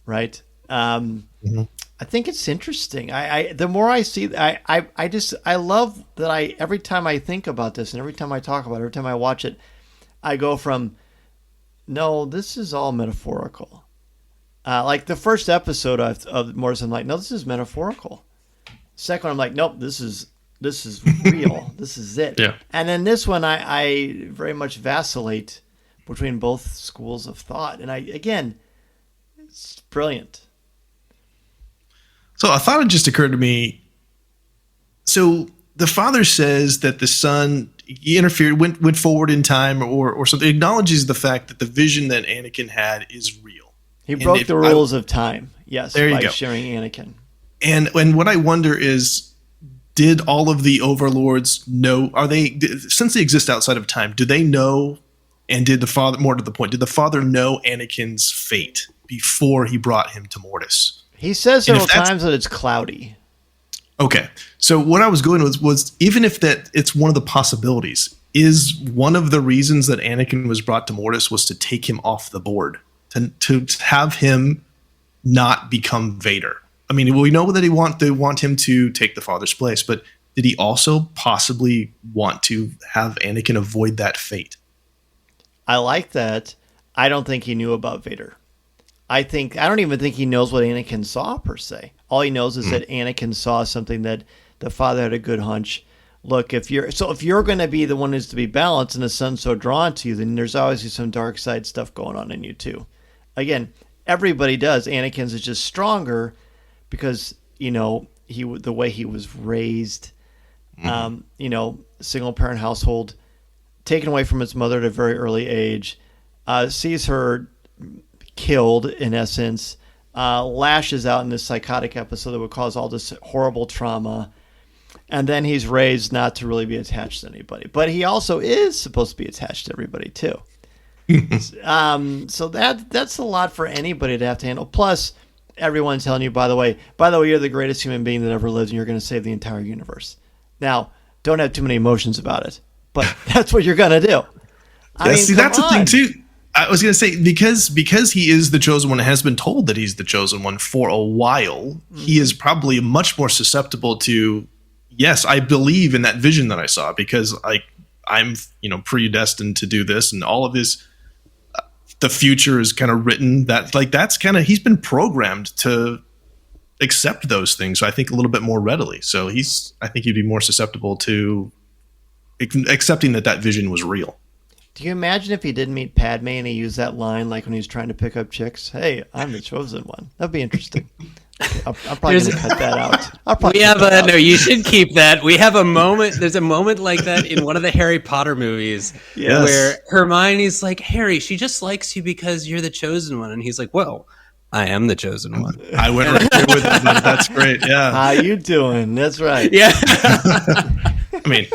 right? Mm-hmm. I think it's interesting. I the more I see, I love that every time I think about this and every time I talk about it, every time I watch it, I go from, no, this is all metaphorical. Like the first episode of Mortis, I'm like, no, this is metaphorical. Second one, I'm like, nope, this is real. This is it. Yeah. And then this one, I very much vacillate between both schools of thought. And it's brilliant. So a thought had just occurred to me. So the father says that the son interfered, went forward in time or something, acknowledges the fact that the vision that Anakin had is real. He broke the rules of time. Yes. There you go. Sharing Anakin. And what I wonder is, did all of the overlords know, since they exist outside of time, do they know, and did the father, more to the point, did the father know Anakin's fate before he brought him to Mortis? He says several times that it's cloudy. Okay. So what I was going with was, even if that it's one of the possibilities, is one of the reasons that Anakin was brought to Mortis was to take him off the board, to have him not become Vader. I mean, we know that they want him to take the father's place, but did he also possibly want to have Anakin avoid that fate? I like that. I don't think he knew about Vader. I don't even think he knows what Anakin saw per se. All he knows is that Anakin saw something that the father had a good hunch. Look, if you're going to be the one who's to be balanced and the son's so drawn to you, then there's obviously some dark side stuff going on in you too. Again, everybody does. Anakin's is just stronger because, the way he was raised, single parent household, taken away from his mother at a very early age, sees her killed in essence, lashes out in this psychotic episode that would cause all this horrible trauma. And then he's raised not to really be attached to anybody. But he also is supposed to be attached to everybody too. So that's a lot for anybody to have to handle. Plus, everyone's telling you, by the way, you're the greatest human being that ever lived, and you're going to save the entire universe. Now, don't have too many emotions about it, but that's what you're going to do. That's the thing too. I was going to say, because he is the chosen one and has been told that he's the chosen one for a while, he is probably much more susceptible to, yes, I believe in that vision that I saw, because I'm, predestined to do this, and all of his the future is kind of written that like that's kind of he's been programmed to accept those things. So I think a little bit more readily. So I think he'd be more susceptible to accepting that vision was real. Do you imagine if he didn't meet Padme and he used that line like when he was trying to pick up chicks? Hey, I'm the chosen one. That'd be interesting. Okay, I'm probably going to cut that out. No, you should keep that. We have a moment. There's a moment like that in one of the Harry Potter movies where Hermione's like, Harry, she just likes you because you're the chosen one. And he's like, well, I am the chosen one. I went right there with that. That's great. Yeah. How you doing? That's right. Yeah. I mean,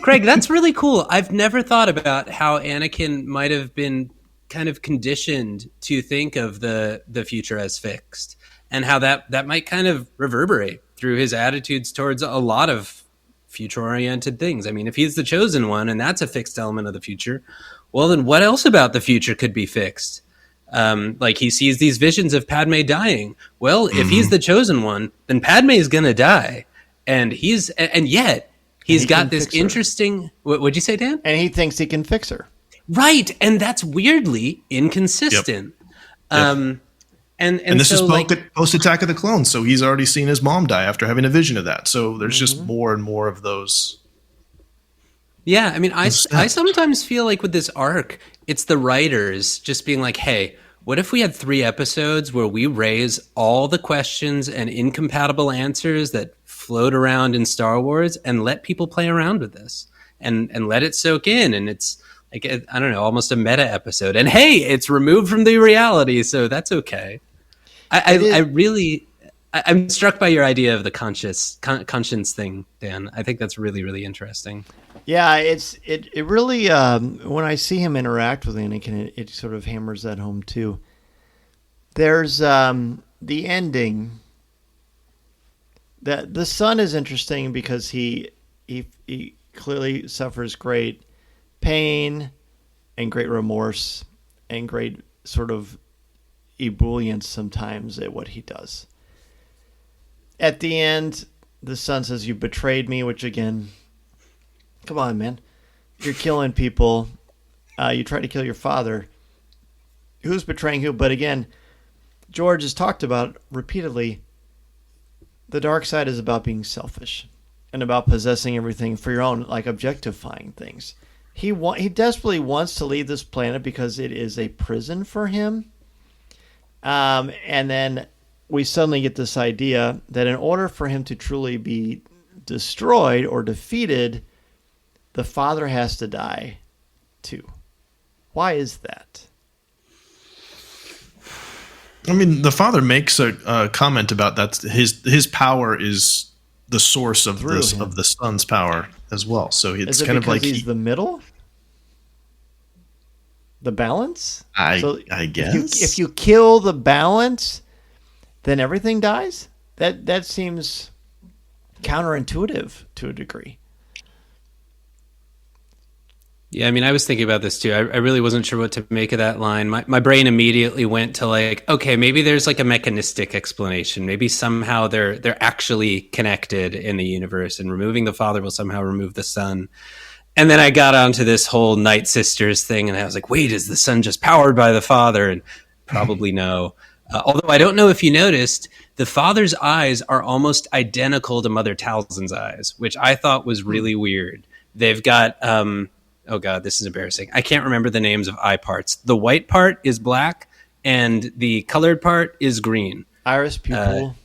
Craig, that's really cool. I've never thought about how Anakin might have been kind of conditioned to think of the future as fixed, and how that might kind of reverberate through his attitudes towards a lot of future-oriented things. I mean, if he's the chosen one and that's a fixed element of the future, well, then what else about the future could be fixed? Like he sees these visions of Padme dying. Well, if he's the chosen one, then Padme is going to die. And yet he's got this interesting, what'd you say, Dan? And he thinks he can fix her. Right. And that's weirdly inconsistent. Yep. And this is post Attack of the Clones, so he's already seen his mom die after having a vision of that. So there's just more and more of those. Yeah, I mean, I sometimes feel like with this arc, it's the writers just being like, hey, what if we had 3 episodes where we raise all the questions and incompatible answers that float around in Star Wars and let people play around with this and let it soak in? And it's like, I don't know, almost a meta episode. And hey, it's removed from the reality, so that's okay. I'm struck by your idea of the conscience thing, Dan. I think that's really, really interesting. Yeah, it really when I see him interact with Anakin, it sort of hammers that home too. There's the ending. The son is interesting because he clearly suffers great pain and great remorse and great sort of ebullience sometimes at what he does. At the end, the son says, "You betrayed me," which again, come on, man. You're killing people. You tried to kill your father. Who's betraying who? But again, George has talked about repeatedly, the dark side is about being selfish and about possessing everything for your own, like objectifying things. He desperately wants to leave this planet because it is a prison for him. And then we suddenly get this idea that in order for him to truly be destroyed or defeated, the father has to die too. Why is that? I mean, the father makes a comment about that. His power is the source of the son's power as well. So it's kind of like he's the middle, the balance. I guess if you kill the balance, then everything dies. That seems counterintuitive to a degree. Yeah, I mean, I was thinking about this too. I really wasn't sure what to make of that line. My brain immediately went to like, okay, maybe there's like a mechanistic explanation. Maybe somehow they're actually connected in the universe, and removing the father will somehow remove the son. And then I got onto this whole Night Sisters thing, and I was like, wait, is the son just powered by the father? And probably no. Although I don't know if you noticed, the father's eyes are almost identical to Mother Talzin's eyes, which I thought was really weird. They've got... oh God, this is embarrassing. I can't remember the names of eye parts. The white part is black and the colored part is green. Iris pupil.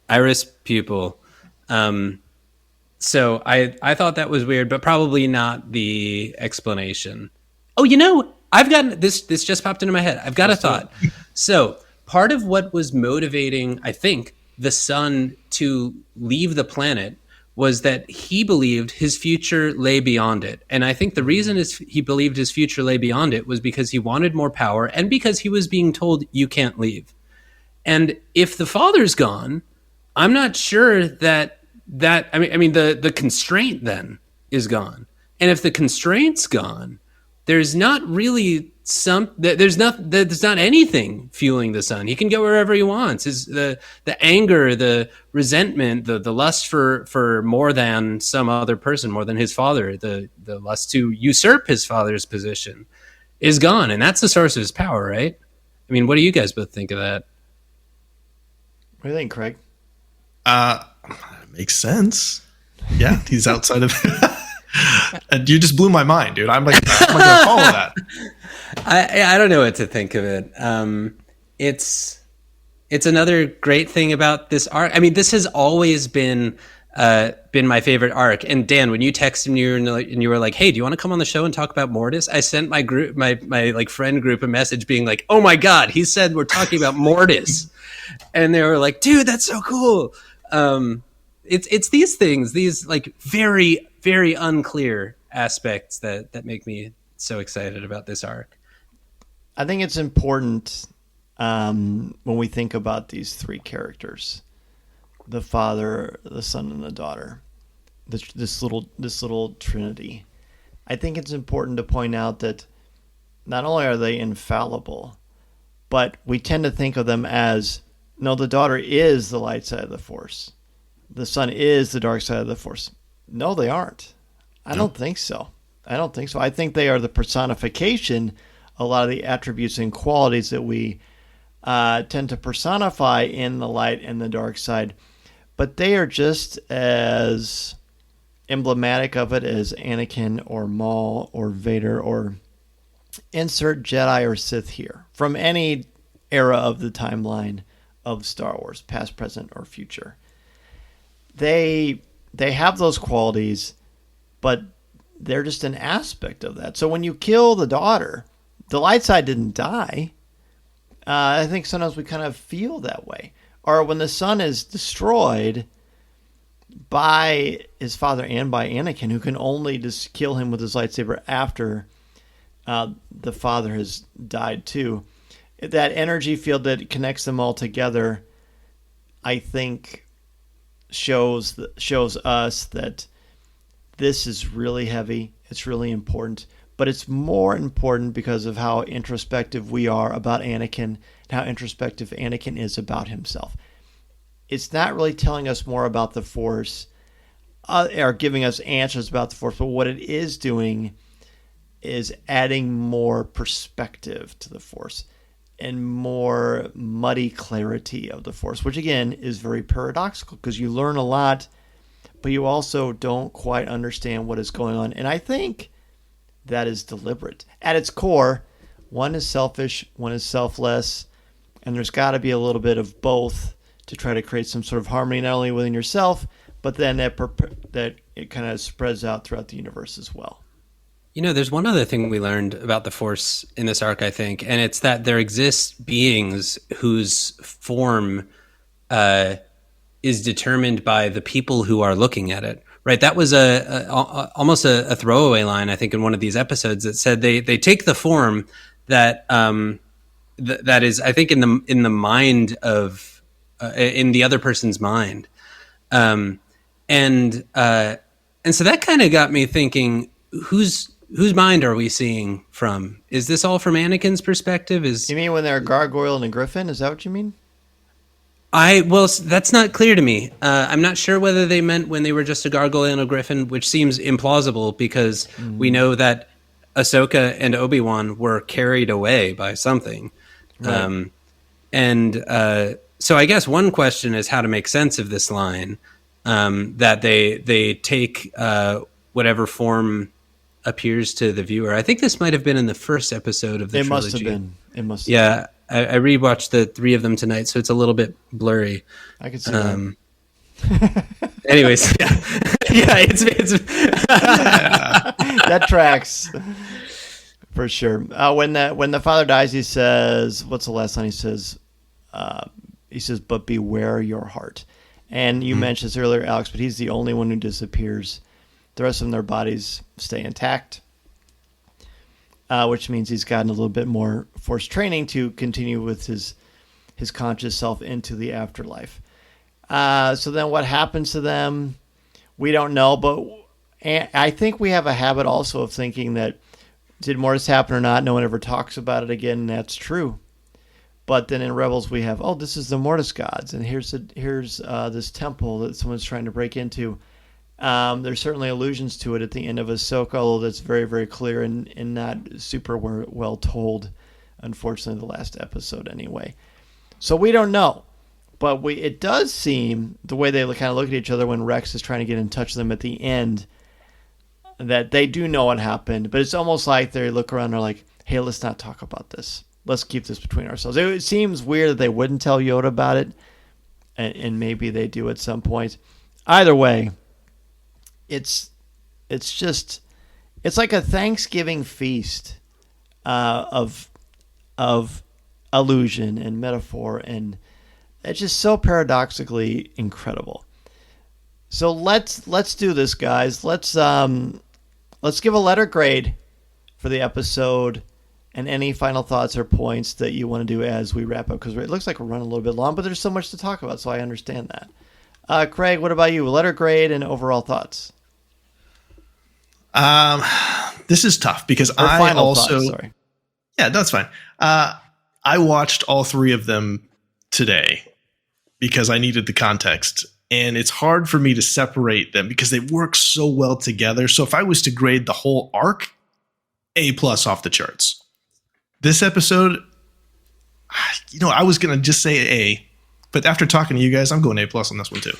Iris pupil. So I thought that was weird, but probably not the explanation. Oh, I've gotten this just popped into my head. I've got a thought. So part of what was motivating, I think, the son to leave the planet was that he believed his future lay beyond it. And I think the reason he believed his future lay beyond it was because he wanted more power and because he was being told, you can't leave. And if the father's gone, I'm not sure that the constraint then is gone. And if the constraint's gone, there's not really there's not anything fueling the son. He can go wherever he wants. The anger, the resentment, the lust for more than some other person, more than his father, the lust to usurp his father's position is gone, and that's the source of his power, right? I mean, what do you guys both think of that? What do you think, Craig? Makes sense. Yeah, he's outside of. And you just blew my mind, dude. I'm like, how am I going to follow that? I don't know what to think of it. It's another great thing about this arc. I mean, this has always been my favorite arc. And Dan, when you texted me and you were like, "Hey, do you want to come on the show and talk about Mortis?" I sent my group, my like friend group, a message being like, "Oh my god, he said we're talking about Mortis," and they were like, "Dude, that's so cool." It's these things, these like very, very unclear aspects that make me so excited about this arc. I think it's important when we think about these three characters, the father, the son, and the daughter, this little trinity. I think it's important to point out that not only are they infallible, but we tend to think of them as, no, the daughter is the light side of the Force. The son is the dark side of the Force. No, they aren't. I don't think so. I think they are the personification, a lot of the attributes and qualities that we tend to personify in the light and the dark side. But they are just as emblematic of it as Anakin or Maul or Vader or insert Jedi or Sith here from any era of the timeline of Star Wars, past, present, or future. They have those qualities, but they're just an aspect of that. So when you kill the daughter, the light side didn't die. I think sometimes we kind of feel that way. Or when the son is destroyed by his father and by Anakin, who can only just kill him with his lightsaber after the father has died too. That energy field that connects them all together, I think, shows us that this is really heavy. It's really important, but it's more important because of how introspective we are about Anakin and how introspective Anakin is about himself. It's not really telling us more about the Force or giving us answers about the Force, but what it is doing is adding more perspective to the Force and more muddy clarity of the Force, which again is very paradoxical because you learn a lot, but you also don't quite understand what is going on. And I think that is deliberate. At its core, one is selfish, one is selfless, and there's got to be a little bit of both to try to create some sort of harmony, not only within yourself, but then that it kind of spreads out throughout the universe as well. You know, there's one other thing we learned about the Force in this arc, I think, and it's that there exist beings whose form is determined by the people who are looking at it. Right? That was almost a throwaway line, I think, in one of these episodes that said they take the form that that is, I think, in the mind of in the other person's mind, and so that kind of got me thinking, whose mind are we seeing from? Is this all from Anakin's perspective? You mean when they're a gargoyle and a griffin? Is that what you mean? Well, that's not clear to me. I'm not sure whether they meant when they were just a gargoyle and a griffin, which seems implausible because we know that Ahsoka and Obi-Wan were carried away by something. Right. So I guess one question is how to make sense of this line, that they take whatever form appears to the viewer. I think this might have been in the first episode of the trilogy. It must have been. Yeah. I rewatched the three of them tonight, so it's a little bit blurry. I can see that. Anyways, yeah, it's that tracks for sure. When the father dies, he says, "What's the last line?" He says, "But beware your heart." And you mentioned this earlier, Alex, but he's the only one who disappears. The rest of them, their bodies stay intact. Which means he's gotten a little bit more Force training to continue with his conscious self into the afterlife. So then what happens to them, we don't know. But I think we have a habit also of thinking that did Mortis happen or not? No one ever talks about it again, and that's true. But then in Rebels we have, this is the Mortis gods, and here's this temple that someone's trying to break into. There's certainly allusions to it at the end of Ahsoka, although that's very, very clear and not super well told, unfortunately, the last episode anyway. So we don't know. But it does seem, the way they kind of look at each other when Rex is trying to get in touch with them at the end, that they do know what happened. But it's almost like they look around and are like, hey, let's not talk about this. Let's keep this between ourselves. It seems weird that they wouldn't tell Yoda about it, and maybe they do at some point. Either way, it's like a Thanksgiving feast of allusion and metaphor, and it's just so paradoxically incredible. So let's do this, guys. Let's give a letter grade for the episode, and any final thoughts or points that you want to do as we wrap up, because it looks like we're running a little bit long, but there's so much to talk about, so I understand that. Craig, what about you? Letter grade and overall thoughts. This is tough because I also. Sorry. Yeah, that's fine. I watched all three of them today because I needed the context, and it's hard for me to separate them because they work so well together. So if I was to grade the whole arc, A+ off the charts. This episode, I was going to just say A, but after talking to you guys, I'm going A+ on this one too.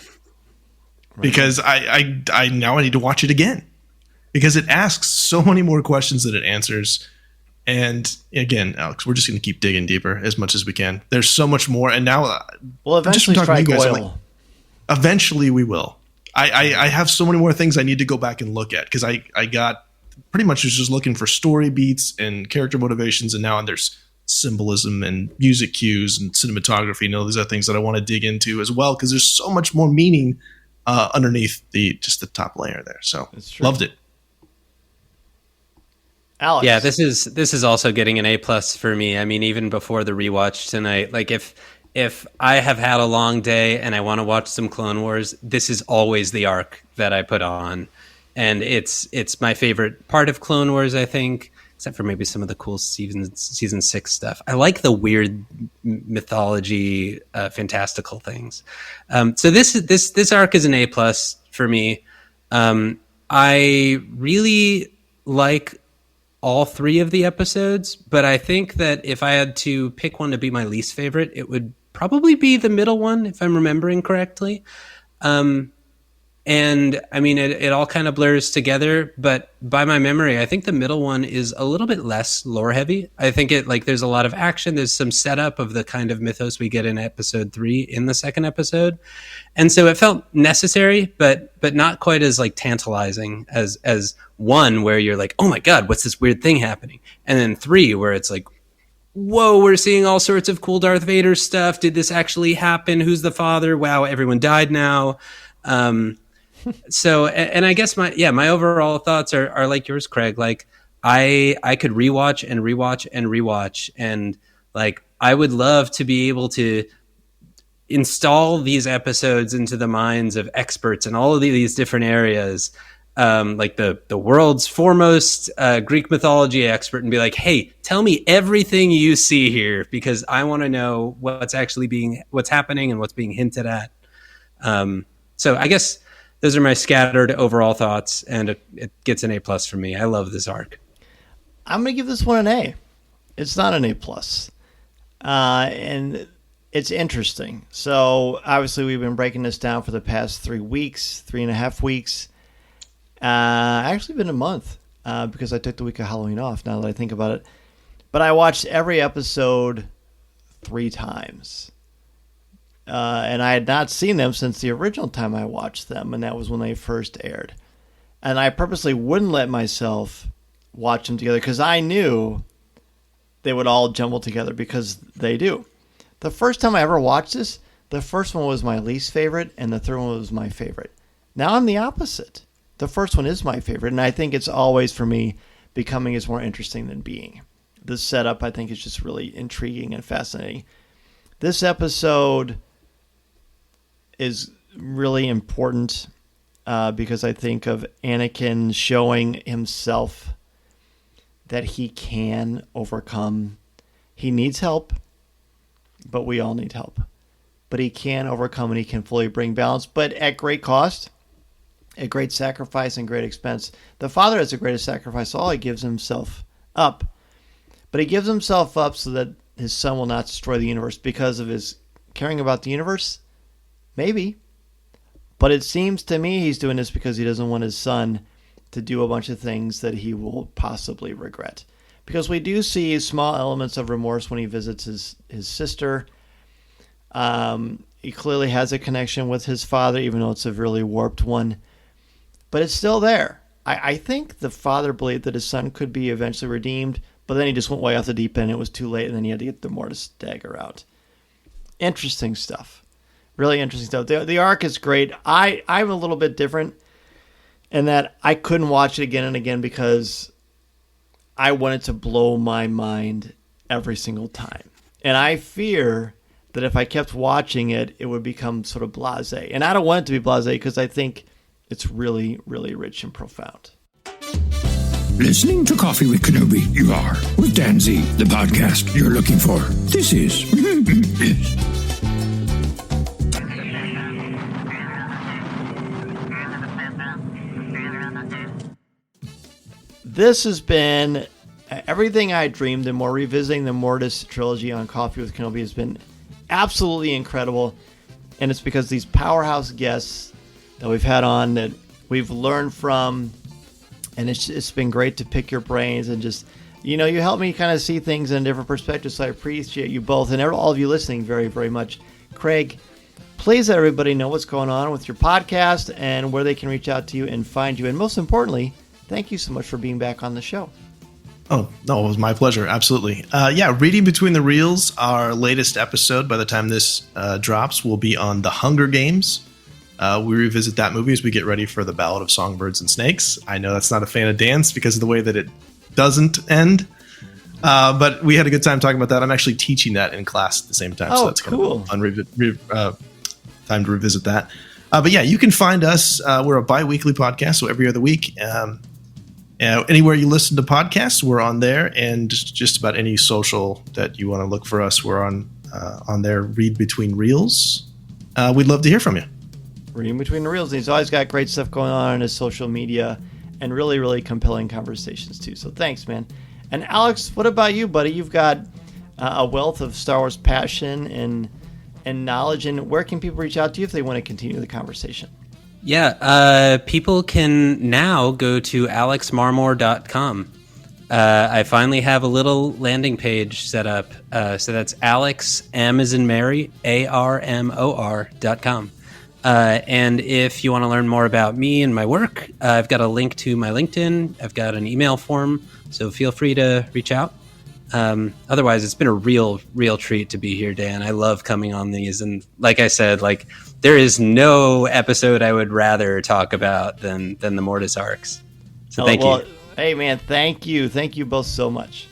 Right. Because I now need to watch it again because it asks so many more questions than it answers. And again, Alex, we're just going to keep digging deeper as much as we can. There's so much more. And now, eventually strike oil. Eventually we will. I have so many more things I need to go back and look at because I got pretty much was just looking for story beats and character motivations, and now there's symbolism and music cues and cinematography and all these other things that I want to dig into as well because there's so much more meaning underneath the top layer there. So loved it. Alex. Yeah, this is also getting an A+ for me. I mean, even before the rewatch tonight, like if I have had a long day and I want to watch some Clone Wars, this is always the arc that I put on. And it's my favorite part of Clone Wars, I think, except for maybe some of the cool season 6 stuff. I like the weird mythology, fantastical things. So this arc is an A+ for me. I really like all three of the episodes, but I think that if I had to pick one to be my least favorite, it would probably be the middle one, if I'm remembering correctly. And I mean, it all kind of blurs together, but by my memory, I think the middle one is a little bit less lore heavy. I think there's a lot of action. There's some setup of the kind of mythos we get in episode 3 in the second episode. And so it felt necessary, but not quite as like tantalizing as 1 where you're like, oh my God, what's this weird thing happening? And then 3 where it's like, whoa, we're seeing all sorts of cool Darth Vader stuff. Did this actually happen? Who's the father? Wow, everyone died now. So, and I guess my overall thoughts are like yours, Craig. Like I could rewatch and rewatch and rewatch, and like I would love to be able to install these episodes into the minds of experts in all of these different areas, like the world's foremost Greek mythology expert, and be like, hey, tell me everything you see here because I want to know what's happening and what's being hinted at. So I guess those are my scattered overall thoughts, and it gets an A+ for me. I love this arc. I'm going to give this one an A. It's not an A+. And it's interesting. So obviously we've been breaking this down for the past 3.5 weeks. Actually been a month because I took the week of Halloween off now that I think about it. But I watched every episode 3 times. And I had not seen them since the original time I watched them, and that was when they first aired. And I purposely wouldn't let myself watch them together because I knew they would all jumble together because they do. The first time I ever watched this, the first one was my least favorite, and the third one was my favorite. Now I'm the opposite. The first one is my favorite, and I think it's always, for me, becoming is more interesting than being. This setup, I think, is just really intriguing and fascinating. This episode is really important because I think of Anakin showing himself that he can overcome. He needs help, but we all need help. But he can overcome and he can fully bring balance, but at great cost, at great sacrifice and great expense. The Father has the greatest sacrifice. All he gives himself up. But he gives himself up so that his Son will not destroy the universe because of his caring about the universe? Maybe. But it seems to me he's doing this because he doesn't want his Son to do a bunch of things that he will possibly regret. Because we do see small elements of remorse when he visits his sister. He clearly has a connection with his father, even though it's a really warped one. But it's still there. I think the Father believed that his Son could be eventually redeemed, but then he just went way off the deep end. It was too late, and then he had to get the Mortis dagger out. Interesting stuff. Really interesting stuff. The arc is great. I'm a little bit different in that I couldn't watch it again and again because I wanted to blow my mind every single time. And I fear that if I kept watching it, it would become sort of blasé. And I don't want it to be blasé because I think it's really, really rich and profound. Listening to Coffee with Kenobi, you are, with Dan Z, the podcast you're looking for. This is... This has been everything I dreamed and more. Revisiting the Mortis trilogy on Coffee with Kenobi has been absolutely incredible. And it's because these powerhouse guests that we've had on that we've learned from, and it's been great to pick your brains and just, you help me kind of see things in a different perspective. So I appreciate you both and all of you listening very, very much. Craig, please let everybody know what's going on with your podcast and where they can reach out to you and find you. And most importantly, thank you so much for being back on the show. Oh, no, it was my pleasure. Absolutely. Reading Between the Reels, our latest episode, by the time this drops, will be on The Hunger Games. We revisit that movie as we get ready for The Ballad of Songbirds and Snakes. I know that's not a fan of Dan's because of the way that it doesn't end. But we had a good time talking about that. I'm actually teaching that in class at the same time. So that's cool. Kind of fun time to revisit that. But yeah, you can find us. We're a bi-weekly podcast, so every other week. Anywhere you listen to podcasts, we're on there, and just about any social that you want to look for us, we're on there. Read Between Reels. We'd love to hear from you. Reading Between the Reels. He's always got great stuff going on his social media and really, really compelling conversations too. So thanks, man. And Alex, what about you, buddy? You've got a wealth of Star Wars passion and knowledge. And where can people reach out to you if they want to continue the conversation? Yeah, people can now go to alexmarmor.com. I finally have a little landing page set up. So that's Alex, M as in Mary, ARMOR.com. And if you want to learn more about me and my work, I've got a link to my LinkedIn. I've got an email form, so feel free to reach out. Otherwise, it's been a real treat to be here, Dan. I love coming on these. And like I said, there is no episode I would rather talk about than the Mortis arcs. So thank you. Hey, man, thank you. Thank you both so much.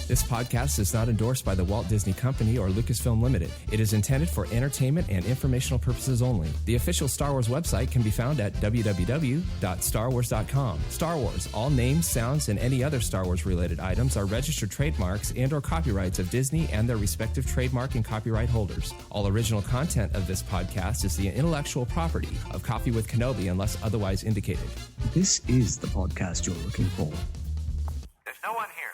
This podcast is not endorsed by the Walt Disney Company or Lucasfilm Limited. It is intended for entertainment and informational purposes only. The official Star Wars website can be found at www.starwars.com. Star Wars, all names, sounds, and any other Star Wars-related items are registered trademarks and/or copyrights of Disney and their respective trademark and copyright holders. All original content of this podcast is the intellectual property of Coffee with Kenobi unless otherwise indicated. This is the podcast you're looking for. There's no one here.